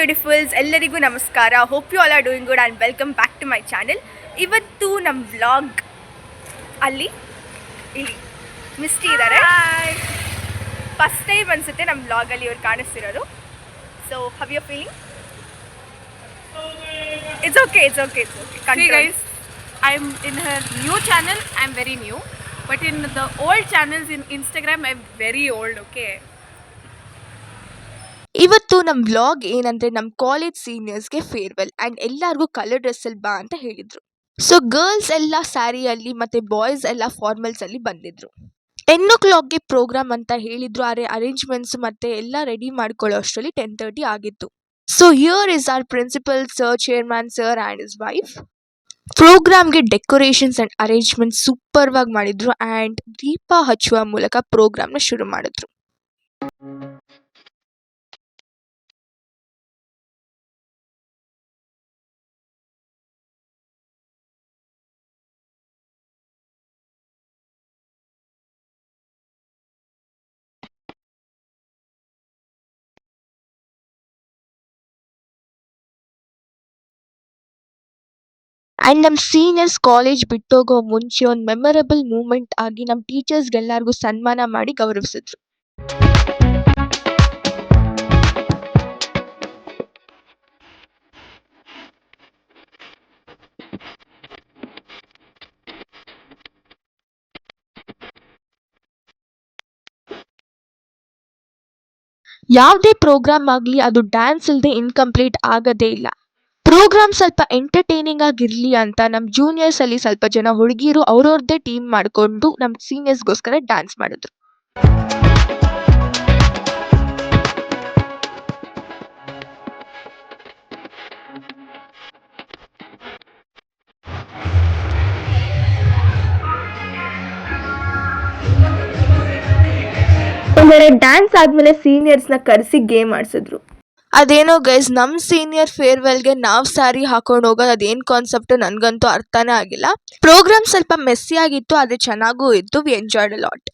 ಬ್ಯೂಟಿಫುಲ್ಸ್, ಎಲ್ಲರಿಗೂ ನಮಸ್ಕಾರ. Hope you all are doing good and welcome back to my channel. ಇವತ್ತು ನಮ್ಮ ವ್ಲಾಗ್ ಇಲ್ಲಿ ಮಿಸ್ಟಿ ಇದ್ದಾರೆ. ಫಸ್ಟ್ ಟೈಮ್ ಅನಿಸುತ್ತೆ ನಮ್ಮ ವ್ಲಾಗಲ್ಲಿ ಇವ್ರು ಕಾಣಿಸ್ತಿರೋದು. So how you feeling? It's okay. See guys, I'm in her new channel. I'm very new, but in the old channels in Instagram, I'm very old. Okay. ಇವತ್ತು ನಮ್ಮ vlog ಏನಂದರೆ ನಮ್ಮ ಕಾಲೇಜ್ ಸೀನಿಯರ್ಸ್ಗೆ ಫೇರ್ವೆಲ್ ಆ್ಯಂಡ್ ಎಲ್ಲರಿಗೂ colour ಡ್ರೆಸ್ಸಲ್ಲಿ ಬಾ ಅಂತ ಹೇಳಿದರು. So girls ಎಲ್ಲ ಸ್ಯಾರಿಯಲ್ಲಿ ಮತ್ತು ಬಾಯ್ಸ್ ಎಲ್ಲ ಫಾರ್ಮಲ್ಸಲ್ಲಿ ಬಂದಿದ್ದರು. 10 o'clockಗೆ ಪ್ರೋಗ್ರಾಮ್ ಅಂತ ಹೇಳಿದರು. ಆದರೆ ಅರೇಂಜ್ಮೆಂಟ್ಸ್ ಮತ್ತು ಎಲ್ಲ ರೆಡಿ ಮಾಡ್ಕೊಳ್ಳೋ ಅಷ್ಟರಲ್ಲಿ 10:30 ಆಗಿತ್ತು. So here is our principal sir, chairman sir and his wife. ಪ್ರೋಗ್ರಾಮ್ಗೆ ಡೆಕೋರೇಷನ್ಸ್ ಆ್ಯಂಡ್ ಅರೇಂಜ್ಮೆಂಟ್ ಸೂಪರ್ವಾಗಿ ಮಾಡಿದ್ರು ಆ್ಯಂಡ್ ದೀಪ ಹಚ್ಚುವ ಮೂಲಕ ಪ್ರೋಗ್ರಾಮ್ನ ಶುರು ಮಾಡಿದ್ರು. ಆ್ಯಂಡ್ ನಮ್ಮ ಸೀನಿಯರ್ಸ್ ಕಾಲೇಜ್ ಬಿಟ್ಟೋಗೋ ಮುಂಚೆ ಒಂದು ಮೆಮೊರಬಲ್ ಮೂಮೆಂಟ್ ಆಗಿ ನಮ್ಮ ಟೀಚರ್ಸ್ಗೆಲ್ಲರಿಗೂ ಸನ್ಮಾನ ಮಾಡಿ ಗೌರವಿಸಿದ್ರು. ಯಾವುದೇ ಪ್ರೋಗ್ರಾಮ್ ಆಗಲಿ ಅದು ಡ್ಯಾನ್ಸ್ ಇಲ್ಲದೆ ಇನ್ಕಂಪ್ಲೀಟ್ ಆಗೋದೇ ಇಲ್ಲ. ಪ್ರೋಗ್ರಾಮ್ ಸ್ವಲ್ಪ ಎಂಟರ್ಟೈನಿಂಗ್ ಆಗಿರಲಿ ಅಂತ ನಮ್ಮ ಜೂನಿಯರ್ಸಲ್ಲಿ ಸ್ವಲ್ಪ ಜನ ಹುಡುಗಿರು ಅವ್ರವ್ರದ್ದೇ ಟೀಮ್ ಮಾಡಿಕೊಂಡು ನಮ್ಮ ಸೀನಿಯರ್ಸ್ಗೋಸ್ಕರ ಡ್ಯಾನ್ಸ್ ಮಾಡಿದ್ರು. ಡ್ಯಾನ್ಸ್ ಆದಮೇಲೆ ಸೀನಿಯರ್ಸ್ನ ಕರೆಸಿ ಗೇಮ್ ಆಡಿಸಿದ್ರು. ಅದೇನೋ ಗೈಸ್, ನಮ್ಮ ಸೀನಿಯರ್ ಫೇರ್ವೆಲ್ಗೆ ನಾವು ಸ್ಯಾರಿ ಹಾಕೊಂಡು ಹೋಗೋದು ಅದೇನು ಕಾನ್ಸೆಪ್ಟ್ ನನಗಂತೂ ಅರ್ಥನೇ ಆಗಿಲ್ಲ. ಪ್ರೋಗ್ರಾಮ್ ಸ್ವಲ್ಪ ಮೆಸ್ಸಿ ಆಗಿತ್ತು, ಆದರೆ ಚೆನ್ನಾಗೂ ಇತ್ತು. We enjoyed a lot.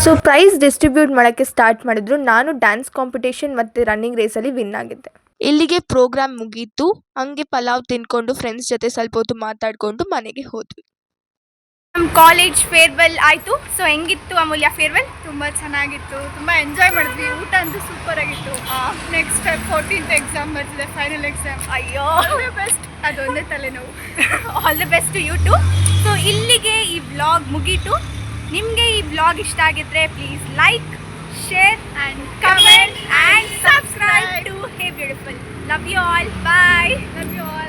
So prize distribute ಮಾಡೋಕ್ಕೆ ಸ್ಟಾರ್ಟ್ ಮಾಡಿದ್ರು. ನಾನು ಡ್ಯಾನ್ಸ್ ಕಾಂಪಿಟೇಷನ್ ಮತ್ತು ರನ್ನಿಂಗ್ ರೇಸಲ್ಲಿ ವಿನ್ ಆಗಿದ್ದೆ. ಇಲ್ಲಿಗೆ ಪ್ರೋಗ್ರಾಮ್ ಮುಗೀತು. ಹಂಗೆ ಪಲಾವ್ ತಿನ್ಕೊಂಡು ಫ್ರೆಂಡ್ಸ್ ಜೊತೆ ಸ್ವಲ್ಪ ಹೊತ್ತು ಮಾತಾಡಿಕೊಂಡು ಮನೆಗೆ ಹೋದ್ವಿ. ನಮ್ಮ ಕಾಲೇಜ್ ಫೇರ್ವೆಲ್ ಆಯಿತು. ಸೊ ಹೆಂಗಿತ್ತು ಅಮೂಲ್ಯ ಫೇರ್ವೆಲ್? ತುಂಬ ಚೆನ್ನಾಗಿತ್ತು, ತುಂಬ ಎಂಜಾಯ್ ಮಾಡಿದ್ವಿ. ಊಟ ಅಂತೂ ಸೂಪರ್ ಆಗಿತ್ತು. ನೆಕ್ಸ್ಟ್ 14th ಎಕ್ಸಾಮ್ ಬರ್ತಿದೆ, ಫೈನಲ್ ಎಕ್ಸಾಮ್. ಅಯ್ಯೋ, ಬೆಸ್ಟ್, ಅದೊಂದೇ ತಲೆನೋವು. All the best you too. So ಇಲ್ಲಿಗೆ ಈ ವ್ಲಾಗ್ ಮುಗೀತು. ನಿಮಗೆ ಈ ವ್ಲಾಗ್ ಇಷ್ಟ ಆಗಿದ್ರೆ please like, share and comment and subscribe to hey beautiful. Love you all. Bye. Love you all.